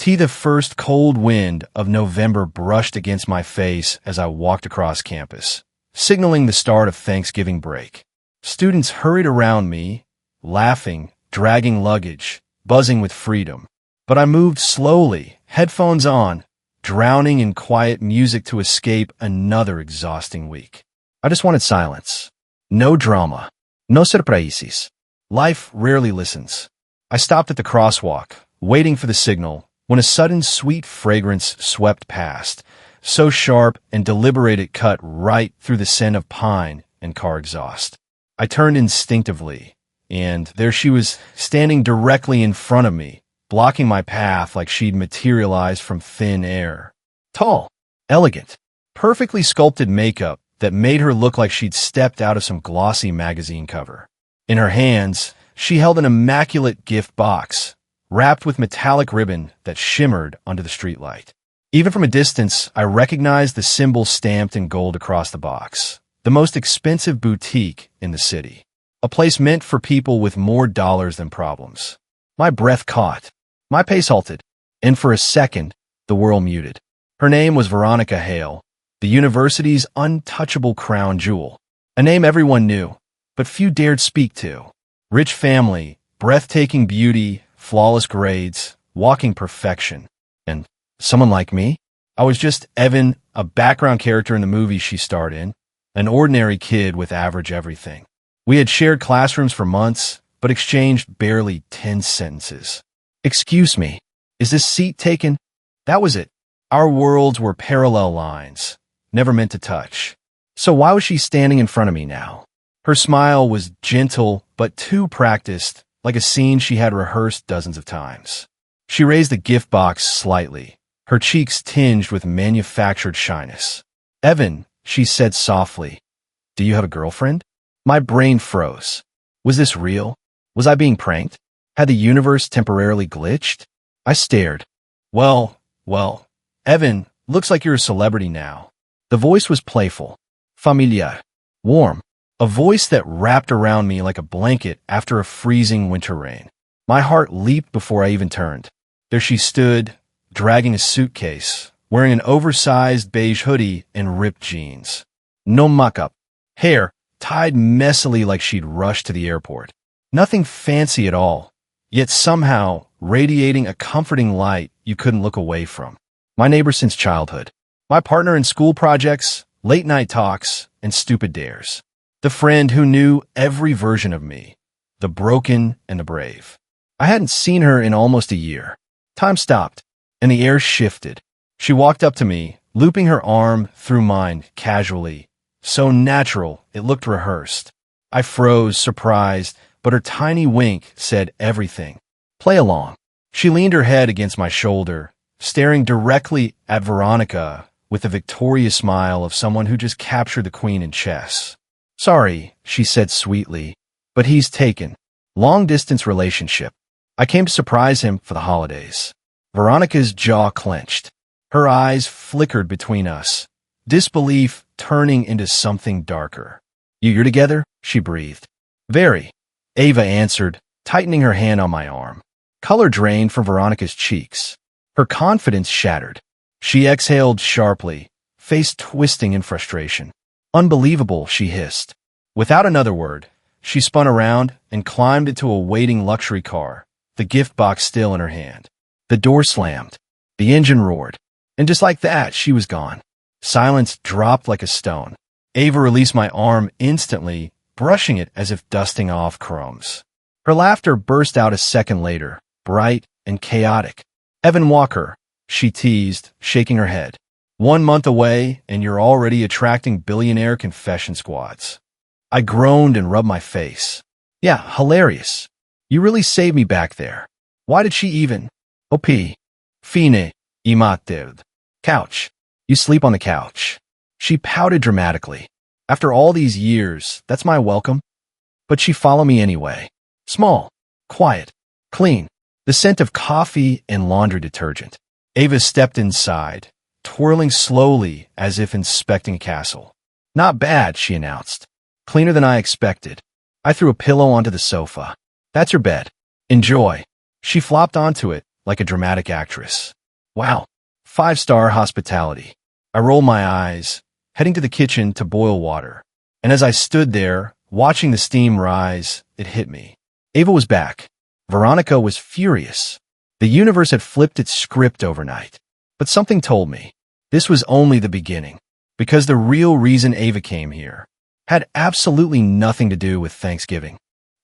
The first cold wind of November brushed against my face as I walked across campus, signaling the start of Thanksgiving break. Students hurried around me, laughing, dragging luggage, buzzing with freedom. But I moved slowly, headphones on, drowning in quiet music to escape another exhausting week. I just wanted silence. No drama. No surprises. Life rarely listens. I stopped at the crosswalk, waiting for the signal, when a sudden sweet fragrance swept past, so sharp and deliberate it cut right through the scent of pine and car exhaust. I turned instinctively, and there she was, standing directly in front of me, blocking my path like she'd materialized from thin air. Tall, elegant, perfectly sculpted makeup that made her look like she'd stepped out of some glossy magazine cover. In her hands, she held an immaculate gift box, wrapped with metallic ribbon that shimmered under the streetlight. Even from a distance, I recognized the symbol stamped in gold across the box. The most expensive boutique in the city. A place meant for people with more dollars than problems. My breath caught. My pace halted. And for a second, the world muted. Her name was Veronica Hale, the university's untouchable crown jewel. A name everyone knew, but few dared speak to. Rich family, breathtaking beauty, flawless grades, walking perfection. And someone like me? I was just Evan, a background character in the movie she starred in, an ordinary kid with average everything. We had shared classrooms for months, but exchanged barely 10 sentences. "Excuse me, is this seat taken?" That was it. Our worlds were parallel lines, never meant to touch. So why was she standing in front of me now? Her smile was gentle, but too practiced, like a scene she had rehearsed dozens of times. She raised the gift box slightly, her cheeks tinged with manufactured shyness. "Evan," she said softly, "do you have a girlfriend?" My brain froze. Was this real? Was I being pranked? Had the universe temporarily glitched? I stared. Well, Evan, looks like you're a celebrity now." The voice was playful, familiar, warm, a voice that wrapped around me like a blanket after a freezing winter rain. My heart leaped before I even turned. There she stood, dragging a suitcase, wearing an oversized beige hoodie and ripped jeans. No makeup. Hair tied messily like she'd rushed to the airport. Nothing fancy at all, yet somehow radiating a comforting light you couldn't look away from. My neighbor since childhood. My partner in school projects, late-night talks, and stupid dares. The friend who knew every version of me, the broken and the brave. I hadn't seen her in almost a year. Time stopped, and the air shifted. She walked up to me, looping her arm through mine casually, so natural it looked rehearsed. I froze, surprised, but her tiny wink said everything. "Play along." She leaned her head against my shoulder, staring directly at Veronica with the victorious smile of someone who just captured the queen in chess. "Sorry," she said sweetly, "but he's taken. Long-distance relationship. I came to surprise him for the holidays." Veronica's jaw clenched. Her eyes flickered between us, disbelief turning into something darker. You're together?" she breathed. "Very," Ava answered, tightening her hand on my arm. Color drained from Veronica's cheeks. Her confidence shattered. She exhaled sharply, face twisting in frustration. "Unbelievable," she hissed. Without another word, she spun around and climbed into a waiting luxury car, the gift box still in her hand. The door slammed. The engine roared. And just like that, she was gone. Silence dropped like a stone. Ava released my arm instantly, brushing it as if dusting off crumbs. Her laughter burst out a second later, bright and chaotic. "Evan Walker," she teased, shaking her head. "1 month away, and you're already attracting billionaire confession squads." I groaned and rubbed my face. "Yeah, hilarious. You really saved me back there. Why did she even—" "Op. Fine. Imated. Couch. You sleep on the couch." She pouted dramatically. "After all these years, that's my welcome?" But she followed me anyway. Small, quiet, clean, the scent of coffee and laundry detergent. Ava stepped inside, twirling slowly as if inspecting a castle. "Not bad," she announced. "Cleaner than I expected." I threw a pillow onto the sofa. "That's your bed. Enjoy." She flopped onto it, like a dramatic actress. Wow, 5-star hospitality. I rolled my eyes, heading to the kitchen to boil water. And as I stood there, watching the steam rise, it hit me. Ava was back. Veronica was furious. The universe had flipped its script overnight. But something told me this was only the beginning, because the real reason Ava came here had absolutely nothing to do with Thanksgiving.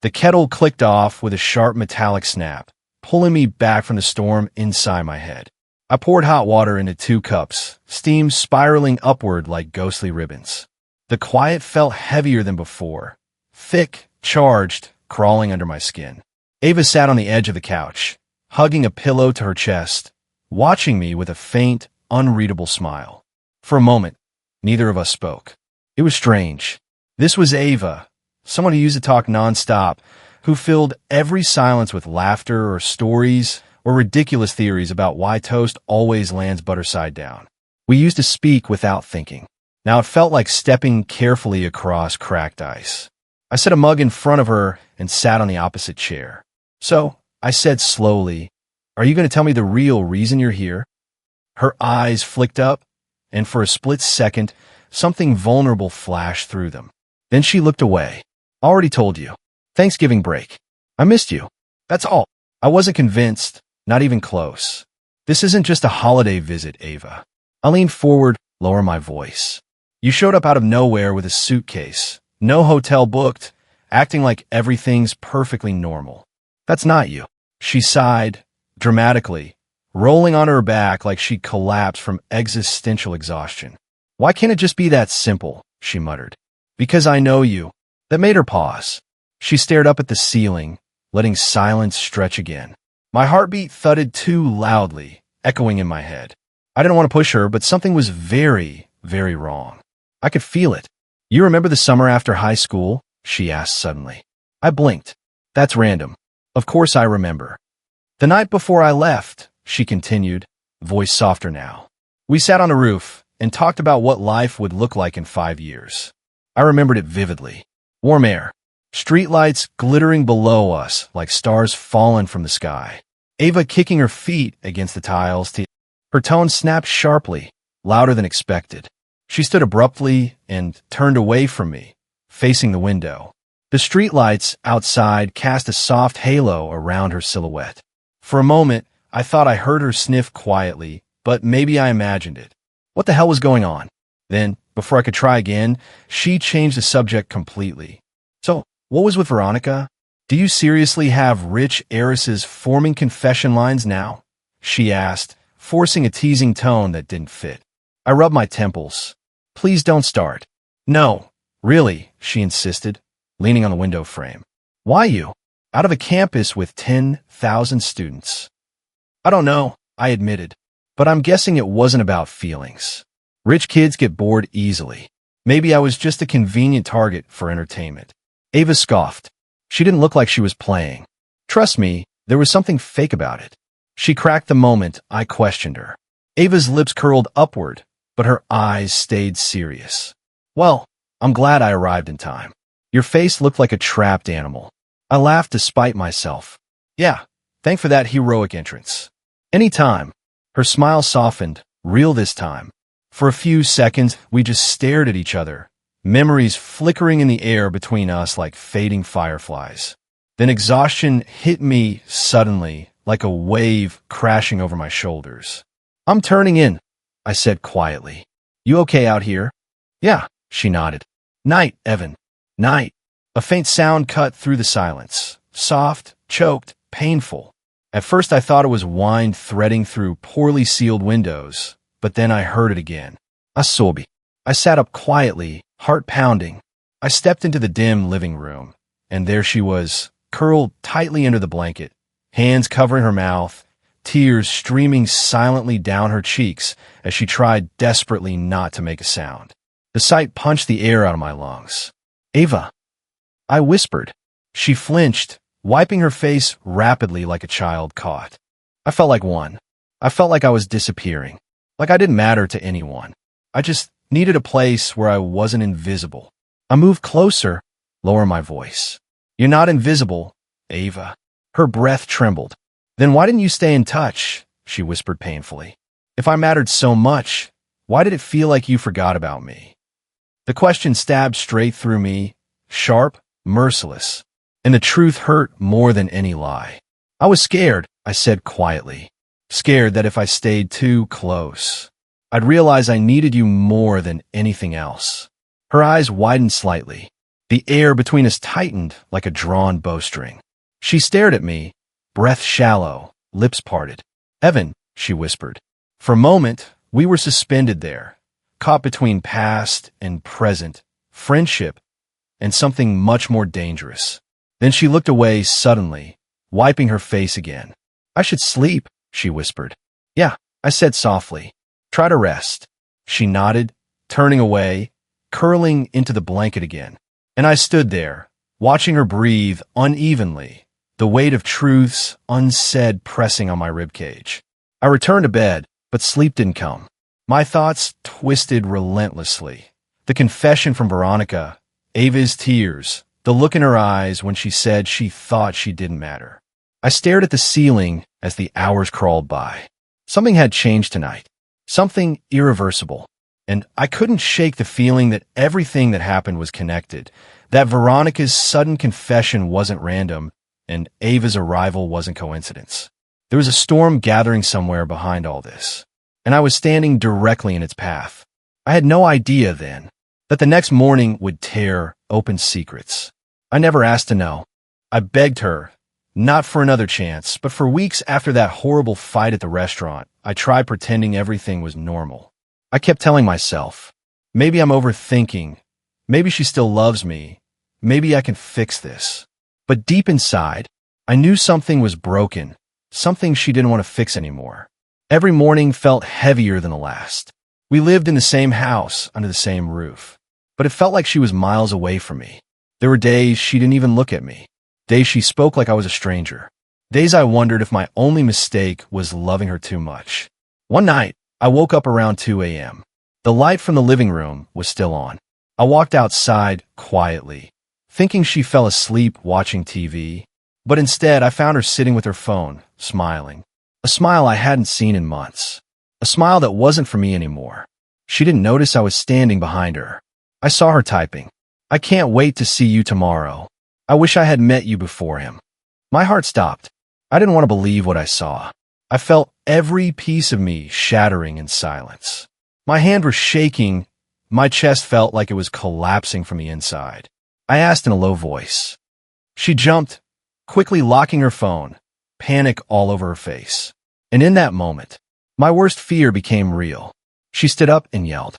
The kettle clicked off with a sharp metallic snap, pulling me back from the storm inside my head. I poured hot water into 2 cups, steam spiraling upward like ghostly ribbons. The quiet felt heavier than before, thick, charged, crawling under my skin. Ava sat on the edge of the couch, hugging a pillow to her chest, watching me with a faint, unreadable smile. For a moment, neither of us spoke. It was strange. This was Ava, someone who used to talk nonstop, who filled every silence with laughter or stories or ridiculous theories about why toast always lands butter side down. We used to speak without thinking. Now it felt like stepping carefully across cracked ice. I set a mug in front of her and sat on the opposite chair. So, I said slowly, "Are you going to tell me the real reason you're here?" Her eyes flicked up, and for a split second, something vulnerable flashed through them. Then she looked away. "Already told you. Thanksgiving break. I missed you. That's all." I wasn't convinced, not even close. "This isn't just a holiday visit, Ava." I leaned forward, lower my voice. "You showed up out of nowhere with a suitcase, no hotel booked, acting like everything's perfectly normal. That's not you." She sighed, dramatically, rolling on her back like she collapsed from existential exhaustion. "Why can't it just be that simple?" she muttered. "Because I know you." That made her pause. She stared up at the ceiling, letting silence stretch again. My heartbeat thudded too loudly, echoing in my head. I didn't want to push her, but something was very, very wrong. I could feel it. "You remember the summer after high school?" she asked suddenly. I blinked. "That's random. Of course I remember." "The night before I left," she continued, voice softer now. "We sat on a roof and talked about what life would look like in 5 years. I remembered it vividly. Warm air, streetlights glittering below us like stars fallen from the sky. Ava kicking her feet against the tiles. Her tone snapped sharply, louder than expected. She stood abruptly and turned away from me, facing the window. The streetlights outside cast a soft halo around her silhouette. For a moment, I thought I heard her sniff quietly, but maybe I imagined it. What the hell was going on? Then, before I could try again, she changed the subject completely. "So, what was with Veronica? Do you seriously have rich heiresses forming confession lines now?" she asked, forcing a teasing tone that didn't fit. I rubbed my temples. "Please don't start." "No, really," she insisted, leaning on the window frame. "Why you? Out of a campus with 10,000 students." "I don't know," I admitted, "but I'm guessing it wasn't about feelings. Rich kids get bored easily. Maybe I was just a convenient target for entertainment." Ava scoffed. She didn't look like she was playing. Trust me, there was something fake about it. She cracked the moment I questioned her. Ava's lips curled upward, but her eyes stayed serious. "Well, I'm glad I arrived in time. Your face looked like a trapped animal." I laughed despite myself. "Yeah, thanks for that heroic entrance." "Any time." Her smile softened, real this time. For a few seconds, we just stared at each other, memories flickering in the air between us like fading fireflies. Then exhaustion hit me suddenly, like a wave crashing over my shoulders. "I'm turning in," I said quietly. "You okay out here?" "Yeah," she nodded. "Night, Evan. Night." A faint sound cut through the silence. Soft, choked, painful. At first I thought it was wind threading through poorly sealed windows, but then I heard it again. "Asobi." I sat up quietly, heart pounding. I stepped into the dim living room, and there she was, curled tightly under the blanket, hands covering her mouth, tears streaming silently down her cheeks as she tried desperately not to make a sound. The sight punched the air out of my lungs. "Ava," I whispered. She flinched, wiping her face rapidly like a child caught. I felt like one. I felt like I was disappearing, like I didn't matter to anyone. I just needed a place where I wasn't invisible. I moved closer, lower my voice. "You're not invisible, Ava." Her breath trembled. Then why didn't you stay in touch? She whispered painfully. If I mattered so much, why did it feel like you forgot about me? The question stabbed straight through me, sharp, merciless, and the truth hurt more than any lie. I was scared, I said quietly. Scared that if I stayed too close, I'd realize I needed you more than anything else. Her eyes widened slightly. The air between us tightened like a drawn bowstring. She stared at me, breath shallow, lips parted. Evan, she whispered. For a moment, we were suspended there, caught between past and present, friendship, and something much more dangerous. Then she looked away suddenly, wiping her face again. I should sleep, she whispered. Yeah, I said softly. Try to rest. She nodded, turning away, curling into the blanket again. And I stood there, watching her breathe unevenly, the weight of truths unsaid pressing on my ribcage. I returned to bed, but sleep didn't come. My thoughts twisted relentlessly. The confession from Veronica, Ava's tears, the look in her eyes when she said she thought she didn't matter. I stared at the ceiling as the hours crawled by. Something had changed tonight. Something irreversible. And I couldn't shake the feeling that everything that happened was connected, that Veronica's sudden confession wasn't random, and Ava's arrival wasn't coincidence. There was a storm gathering somewhere behind all this, and I was standing directly in its path. I had no idea then that the next morning would tear open secrets. I never asked to know. I begged her, not for another chance, but for weeks after that horrible fight at the restaurant, I tried pretending everything was normal. I kept telling myself, maybe I'm overthinking, maybe she still loves me, maybe I can fix this. But deep inside, I knew something was broken, something she didn't want to fix anymore. Every morning felt heavier than the last. We lived in the same house, under the same roof, but it felt like she was miles away from me. There were days she didn't even look at me, days she spoke like I was a stranger, days I wondered if my only mistake was loving her too much. One night, I woke up around 2 a.m. The light from the living room was still on. I walked outside quietly, thinking she fell asleep watching TV, but instead I found her sitting with her phone, smiling. A smile I hadn't seen in months. A smile that wasn't for me anymore. She didn't notice I was standing behind her. I saw her typing. I can't wait to see you tomorrow. I wish I had met you before him. My heart stopped. I didn't want to believe what I saw. I felt every piece of me shattering in silence. My hand was shaking. My chest felt like it was collapsing from the inside. I asked in a low voice. She jumped, quickly locking her phone, panic all over her face. And in that moment, my worst fear became real. She stood up and yelled,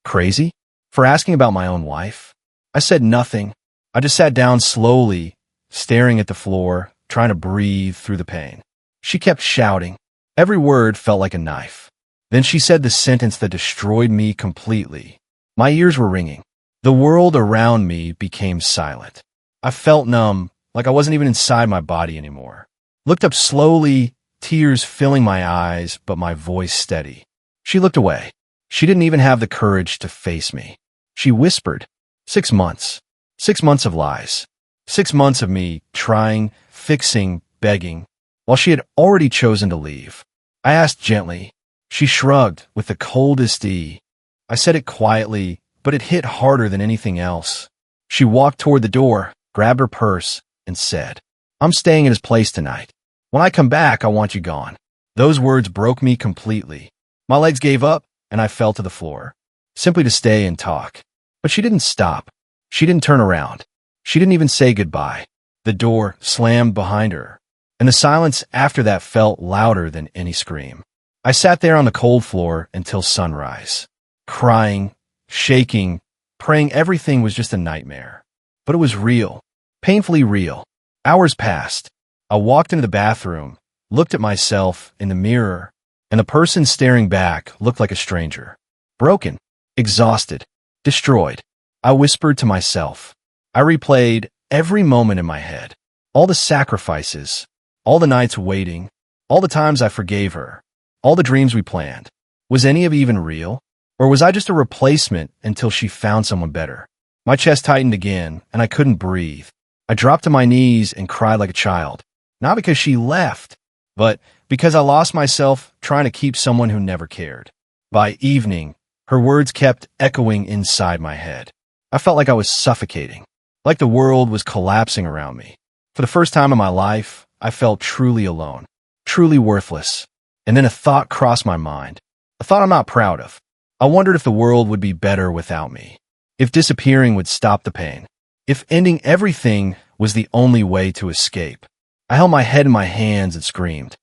"Crazy? For asking about my own wife?" I said nothing. I just sat down slowly, staring at the floor, trying to breathe through the pain. She kept shouting. Every word felt like a knife. Then she said the sentence that destroyed me completely. My ears were ringing. The world around me became silent. I felt numb, like I wasn't even inside my body anymore. Looked up slowly, tears filling my eyes, but my voice steady. She looked away. She didn't even have the courage to face me. She whispered, 6 months. 6 months of lies. 6 months of me trying, fixing, begging, while she had already chosen to leave. I asked gently. She shrugged with the coldest I said it quietly, but it hit harder than anything else. She walked toward the door, grabbed her purse, and said, "I'm staying at his place tonight. When I come back, I want you gone." Those words broke me completely. My legs gave up, and I fell to the floor, simply to stay and talk. But she didn't stop. She didn't turn around. She didn't even say goodbye. The door slammed behind her, and the silence after that felt louder than any scream. I sat there on the cold floor until sunrise, crying, shaking, praying everything was just a nightmare. But it was real, painfully real. Hours passed. I walked into the bathroom, looked at myself in the mirror, and the person staring back looked like a stranger. Broken, exhausted, destroyed. I whispered to myself. I replayed every moment in my head. All the sacrifices, all the nights waiting, all the times I forgave her, all the dreams we planned. Was any of it even real? Or was I just a replacement until she found someone better? My chest tightened again, and I couldn't breathe. I dropped to my knees and cried like a child. Not because she left, but because I lost myself trying to keep someone who never cared. By evening, her words kept echoing inside my head. I felt like I was suffocating, like the world was collapsing around me. For the first time in my life, I felt truly alone, truly worthless. And then a thought crossed my mind, a thought I'm not proud of. I wondered if the world would be better without me, if disappearing would stop the pain, if ending everything was the only way to escape. I held my head in my hands and screamed.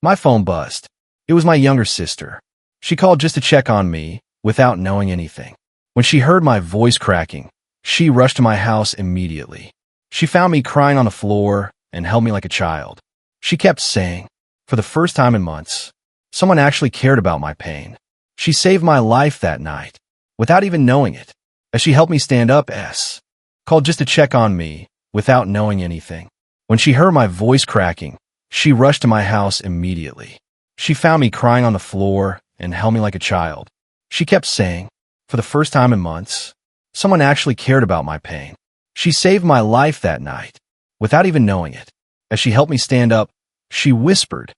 My phone buzzed. It was my younger sister. She called just to check on me without knowing anything. When she heard my voice cracking, she rushed to my house immediately. She found me crying on the floor and held me like a child. She kept saying, for the first time in months, someone actually cared about my pain. She saved my life that night, without even knowing it, as she helped me stand up. Called just to check on me without knowing anything. When she heard my voice cracking, she rushed to my house immediately. She found me crying on the floor and held me like a child. She kept saying, for the first time in months, someone actually cared about my pain. She saved my life that night, without even knowing it. As she helped me stand up, she whispered.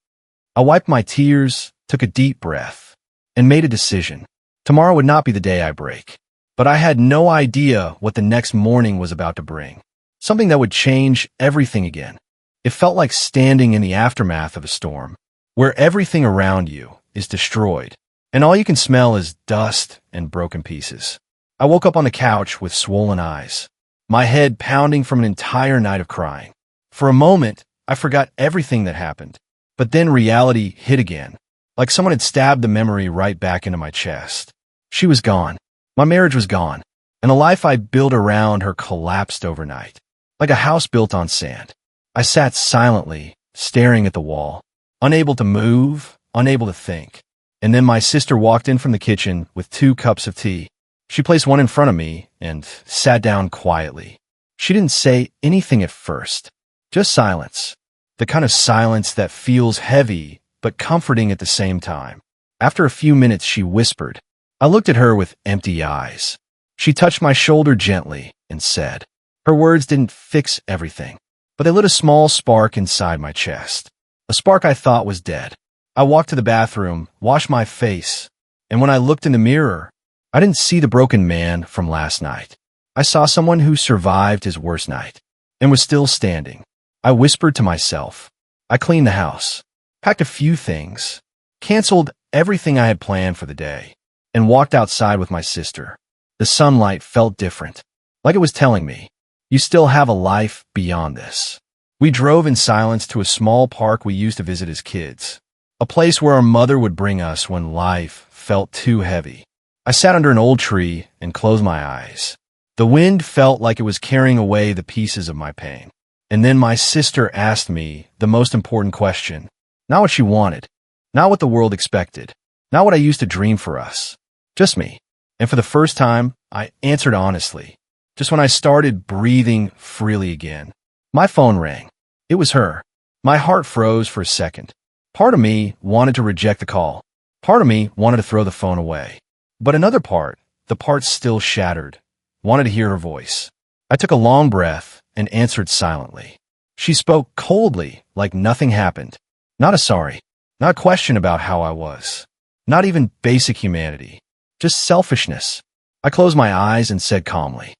I wiped my tears, took a deep breath, and made a decision. Tomorrow would not be the day I break. But I had no idea what the next morning was about to bring. Something that would change everything again. It felt like standing in the aftermath of a storm, where everything around you is destroyed, and all you can smell is dust and broken pieces. I woke up on the couch with swollen eyes, my head pounding from an entire night of crying. For a moment, I forgot everything that happened. But then reality hit again, like someone had stabbed the memory right back into my chest. She was gone. My marriage was gone, and the life I built around her collapsed overnight, like a house built on sand. I sat silently, staring at the wall, unable to move, unable to think. And then my sister walked in from the kitchen with 2 cups of tea. She placed one in front of me and sat down quietly. She didn't say anything at first, just silence, the kind of silence that feels heavy but comforting at the same time. After a few minutes, she whispered. I looked at her with empty eyes. She touched my shoulder gently and said, her words didn't fix everything, but they lit a small spark inside my chest, a spark I thought was dead. I walked to the bathroom, washed my face, and when I looked in the mirror, I didn't see the broken man from last night. I saw someone who survived his worst night and was still standing. I whispered to myself. I cleaned the house, packed a few things, canceled everything I had planned for the day, and walked outside with my sister. The sunlight felt different, like it was telling me, you still have a life beyond this. We drove in silence to a small park we used to visit as kids, a place where our mother would bring us when life felt too heavy. I sat under an old tree and closed my eyes. The wind felt like it was carrying away the pieces of my pain. And then my sister asked me the most important question, not what she wanted, not what the world expected, not what I used to dream for us, just me. And for the first time, I answered honestly, just when I started breathing freely again. My phone rang. It was her. My heart froze for a second. Part of me wanted to reject the call. Part of me wanted to throw the phone away. But another part, the part still shattered, wanted to hear her voice. I took a long breath and answered silently. She spoke coldly, like nothing happened. Not a sorry, not a question about how I was, not even basic humanity, just selfishness. I closed my eyes and said calmly.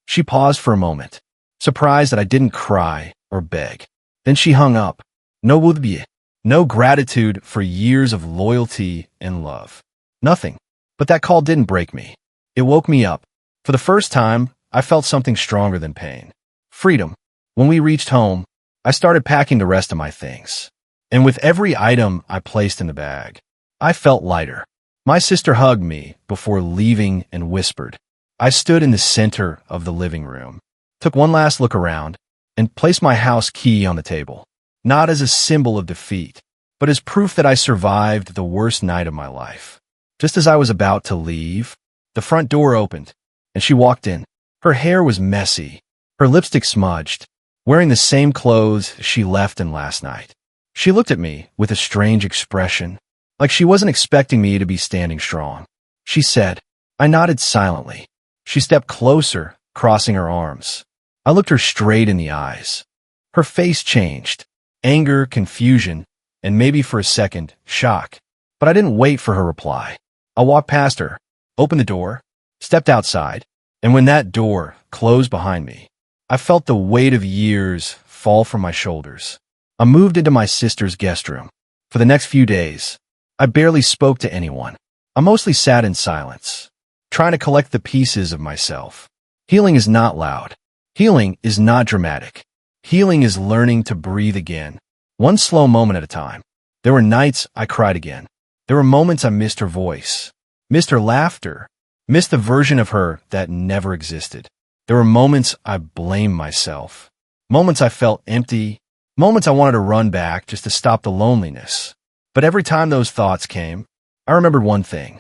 She paused for a moment, surprised that I didn't cry or beg. Then she hung up. No would-be, no gratitude for years of loyalty and love. Nothing. But that call didn't break me. It woke me up. For the first time, I felt something stronger than pain. Freedom. When we reached home, I started packing the rest of my things. And with every item I placed in the bag, I felt lighter. My sister hugged me before leaving and whispered. I stood in the center of the living room, took one last look around, and placed my house key on the table. Not as a symbol of defeat, but as proof that I survived the worst night of my life. Just as I was about to leave, the front door opened, and she walked in. Her hair was messy, her lipstick smudged, wearing the same clothes she left in last night. She looked at me with a strange expression, like she wasn't expecting me to be standing strong. She said. I nodded silently. She stepped closer, crossing her arms. I looked her straight in the eyes. Her face changed. Anger, confusion, and maybe for a second, shock. But I didn't wait for her reply. I walked past her, opened the door, stepped outside, and when that door closed behind me, I felt the weight of years fall from my shoulders. I moved into my sister's guest room. For the next few days, I barely spoke to anyone. I mostly sat in silence, trying to collect the pieces of myself. Healing is not loud. Healing is not dramatic. Healing is learning to breathe again, one slow moment at a time. There were nights I cried again. There were moments I missed her voice, missed her laughter, missed the version of her that never existed. There were moments I blamed myself, moments I felt empty, moments I wanted to run back just to stop the loneliness. But every time those thoughts came, I remembered one thing,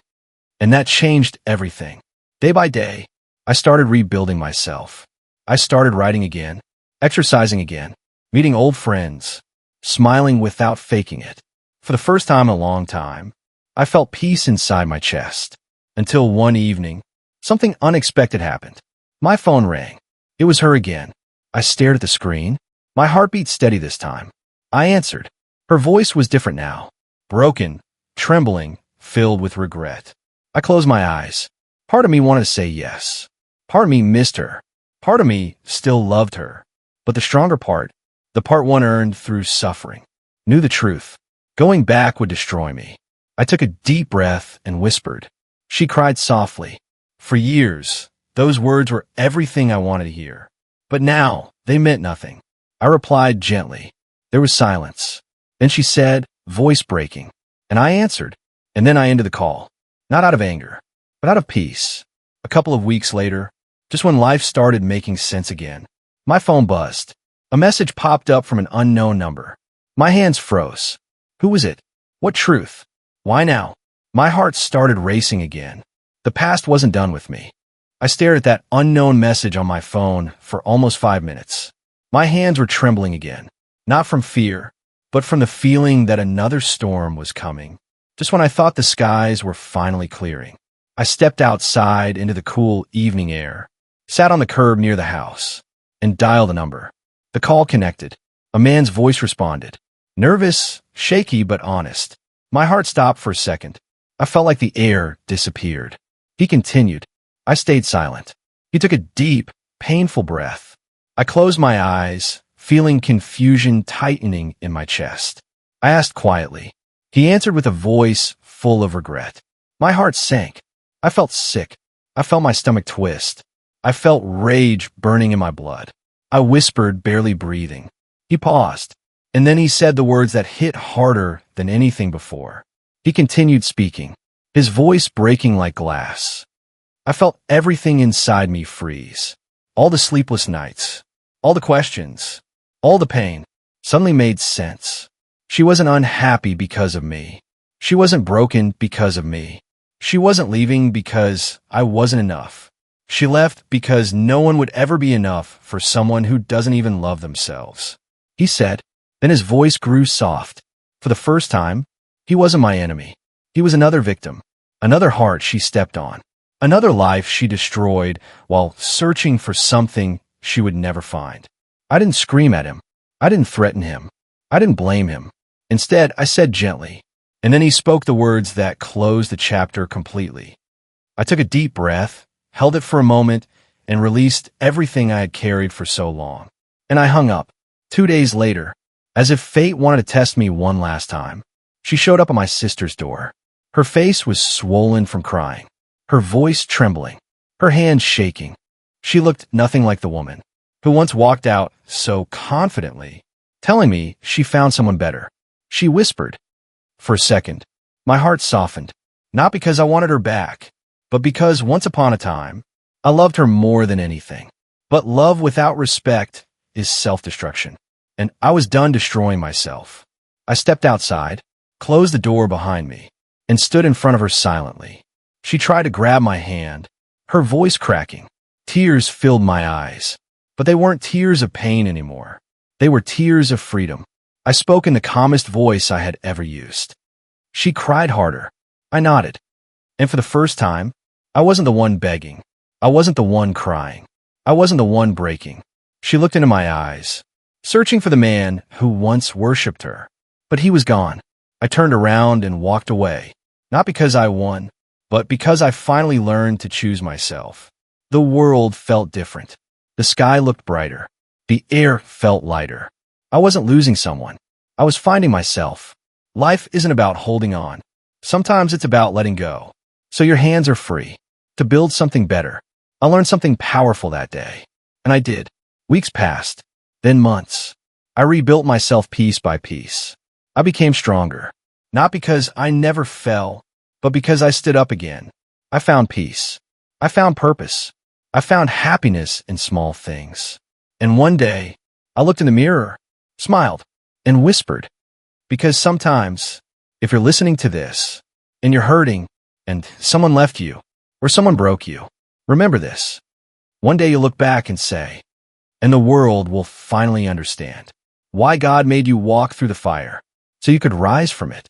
and that changed everything. Day by day, I started rebuilding myself. I started writing again, exercising again, meeting old friends, smiling without faking it. For the first time in a long time, I felt peace inside my chest. Until one evening, something unexpected happened. My phone rang. It was her again. I stared at the screen, my heartbeat steady this time. I answered. Her voice was different now, broken, trembling, filled with regret. I closed my eyes. Part of me wanted to say yes. Part of me missed her. Part of me still loved her. But the stronger part, the part one earned through suffering, knew the truth. Going back would destroy me. I took a deep breath and whispered. She cried softly. For years, those words were everything I wanted to hear. But now, they meant nothing. I replied gently. There was silence. Then she said, voice breaking. And I answered. And then I ended the call. Not out of anger, but out of peace. A couple of weeks later, just when life started making sense again, my phone buzzed. A message popped up from an unknown number. My hands froze. Who was it? What truth? Why now? My heart started racing again. The past wasn't done with me. I stared at that unknown message on my phone for almost 5 minutes. My hands were trembling again, not from fear, but from the feeling that another storm was coming. Just when I thought the skies were finally clearing, I stepped outside into the cool evening air, sat on the curb near the house, and dialed a number. The call connected. A man's voice responded. Nervous, shaky, but honest. My heart stopped for a second. I felt like the air disappeared. He continued. I stayed silent. He took a deep, painful breath. I closed my eyes, feeling confusion tightening in my chest. I asked quietly. He answered with a voice full of regret. My heart sank. I felt sick. I felt my stomach twist. I felt rage burning in my blood. I whispered, barely breathing. He paused, and then he said the words that hit harder than anything before. He continued speaking, his voice breaking like glass. I felt everything inside me freeze. All the sleepless nights, all the questions, all the pain suddenly made sense. She wasn't unhappy because of me. She wasn't broken because of me. She wasn't leaving because I wasn't enough. She left because no one would ever be enough for someone who doesn't even love themselves. He said, then his voice grew soft. For the first time, he wasn't my enemy. He was another victim, another heart she stepped on, another life she destroyed while searching for something she would never find. I didn't scream at him. I didn't threaten him. I didn't blame him. Instead, I said gently, and then he spoke the words that closed the chapter completely. I took a deep breath, held it for a moment, and released everything I had carried for so long. And I hung up. 2 days later, as if fate wanted to test me one last time, she showed up at my sister's door. Her face was swollen from crying, her voice trembling, her hands shaking. She looked nothing like the woman who once walked out so confidently, telling me she found someone better. She whispered. For a second, my heart softened, not because I wanted her back, but because once upon a time, I loved her more than anything. But love without respect is self-destruction, and I was done destroying myself. I stepped outside, closed the door behind me, and stood in front of her silently. She tried to grab my hand, her voice cracking. Tears filled my eyes, but they weren't tears of pain anymore. They were tears of freedom. I spoke in the calmest voice I had ever used. She cried harder. I nodded. And for the first time, I wasn't the one begging. I wasn't the one crying. I wasn't the one breaking. She looked into my eyes, searching for the man who once worshipped her. But he was gone. I turned around and walked away. Not because I won, but because I finally learned to choose myself. The world felt different. The sky looked brighter. The air felt lighter. I wasn't losing someone. I was finding myself. Life isn't about holding on. Sometimes it's about letting go. So your hands are free to build something better. I learned something powerful that day. And I did. Weeks passed, then months. I rebuilt myself piece by piece. I became stronger. Not because I never fell, but because I stood up again. I found peace. I found purpose. I found happiness in small things. And one day, I looked in the mirror, smiled, and whispered. Because sometimes, if you're listening to this, and you're hurting, and someone left you, or someone broke you, remember this. One day you'll look back and say, and the world will finally understand why God made you walk through the fire, so you could rise from it.